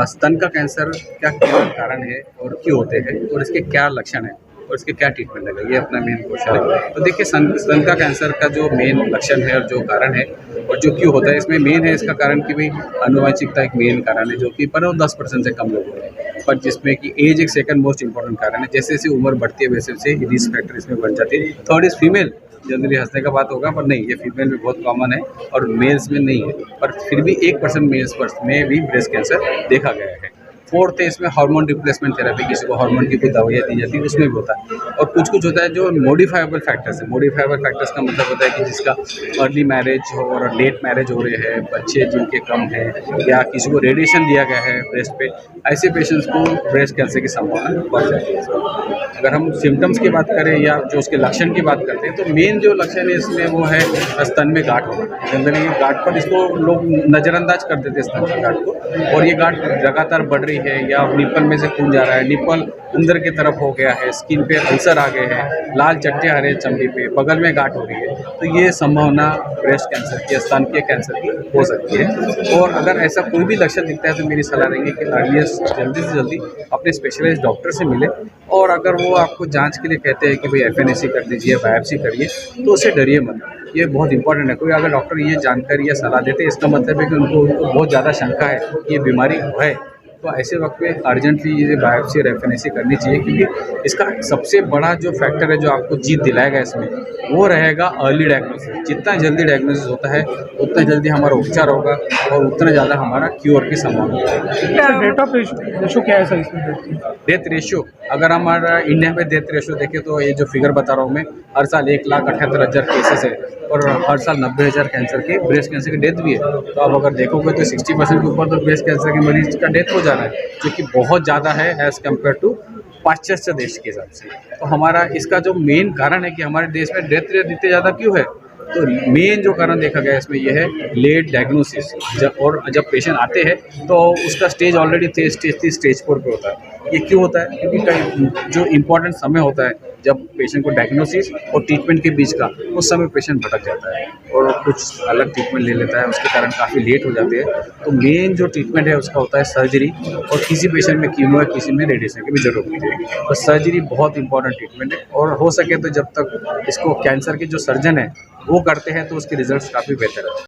स्तन का कैंसर क्या क्या कारण है और क्यों होते हैं और इसके क्या लक्षण हैं और इसके क्या ट्रीटमेंट है, ये अपना मेन क्वेश्चन है। तो देखिए, स्तन का कैंसर का जो मेन लक्षण है और जो कारण है और जो क्यों होता है, इसमें मेन है इसका कारण कि भाई आनुवंशिकता एक मेन कारण है, जो कि पर 10% से कम लोगों में, पर जिसमें कि एज एक सेकंड मोस्ट इंपॉर्टेंट कारण है। जैसे जैसे उम्र बढ़ती है वैसे वैसे रिस्क फैक्टर इसमें बढ़ जाती है। Third is female. जनरली हंसने का बात होगा, पर नहीं, ये फीमेल में बहुत कॉमन है और मेल्स में नहीं है, पर फिर भी 1% मेल्स में भी ब्रेस्ट कैंसर देखा गया है। फोर्थ है इसमें हार्मोन रिप्लेसमेंट थेरेपी, किसी को हार्मोन की कोई दवाइयाँ दी जाती है, उसमें भी होता है। और कुछ कुछ होता है जो मॉडिफाइबल फैक्टर्स है। मॉडिफाइबल फैक्टर्स का मतलब होता है कि जिसका अर्ली मैरिज हो और लेट मैरिज हो रहे हैं, बच्चे जिनके कम हैं, या किसी को रेडिएशन दिया गया है ब्रेस्ट पे, ऐसे पेशेंट्स को ब्रेस्ट कैंसर की संभावना बढ़ जाती है। अगर हम सिम्टम्स की बात करें या जो उसके लक्षण की बात करते हैं, तो मेन जो लक्षण है इसमें वो है स्तन में गांठ होना। जनरली ये गांठ पर इसको लोग नज़रअंदाज कर देते हैं, स्तन की गांठ को, और ये गांठ लगातार बढ़ रही है या निप्पल में से खून जा रहा है, निप्पल अंदर की तरफ हो गया है, स्किन पे अल्सर आ गए हैं, लाल चट्टे आ रहे हैं चमड़ी पे, बगल में गांठ हो रही है, तो ये संभावना ब्रेस्ट कैंसर की, स्तन के कैंसर की हो सकती है। और अगर ऐसा कोई भी लक्षण दिखता है तो मेरी सलाह रहेगी कि अर्लीस्ट जल्दी से जल्दी अपने स्पेशलाइज्ड डॉक्टर से मिले। और अगर वो आपको जांच के लिए कहते हैं कि भाई एफएनएसी कर लीजिए, बायोप्सी करिए, तो उससे डरिए मत। ये बहुत इंपॉर्टेंट है। कोई अगर डॉक्टर ये जानकारी या सलाह देते हैं, इसका मतलब है कि उनको बहुत ज़्यादा शंका है कि ये बीमारी है, तो ऐसे वक्त में अर्जेंटली ये बायोप्सी और एफएनएसी करनी चाहिए, क्योंकि इसका सबसे बड़ा जो फैक्टर है जो आपको जीत दिलाएगा इसमें, वो रहेगा अर्ली डायग्नोसिस। जितना जल्दी डायग्नोसिस होता है उतना जल्दी हमारा उपचार होगा और उतना ज़्यादा हमारा क्योर की संभावना है। रेट ऑफ रेशो क्या है सर इसमें? डेथ रेशियो, अगर हमारा इंडिया में डेथ रेशियो देखें तो ये जो फिगर बता रहा हूँ मैं, हर साल 1,78,000 केसेस है और हर साल 90,000 कैंसर के, ब्रेस्ट कैंसर की डेथ भी है। तो अब अगर देखोगे तो 60% के ऊपर तो ब्रेस्ट कैंसर के मरीज का डेथ हो जा रहा है, जो कि बहुत ज़्यादा है एज़ कम्पेयर टू पाश्चात्य देश के हिसाब से। तो हमारा इसका जो मेन कारण है कि हमारे देश में डेथ रेट इतने ज़्यादा क्यों है, तो मेन जो कारण देखा गया इसमें यह है लेट डायग्नोसिस। जब पेशेंट आते हैं तो उसका स्टेज ऑलरेडी स्टेज 4 पे होता है। ये क्यों होता है? क्योंकि कई जो इम्पोर्टेंट समय होता है जब पेशेंट को डायग्नोसिस और ट्रीटमेंट के बीच का, उस समय पेशेंट भटक जाता है और कुछ अलग ट्रीटमेंट ले लेता है, उसके कारण काफ़ी लेट हो जाते हैं। तो मेन जो ट्रीटमेंट है उसका होता है सर्जरी, और किसी पेशेंट में कीमो या किसी में रेडिएशन की भी जरूरत होती है। तो सर्जरी बहुत इंपॉर्टेंट ट्रीटमेंट है, और हो सके तो जब तक इसको कैंसर के जो सर्जन है वो करते हैं तो उसके रिजल्ट्स काफ़ी बेहतर है।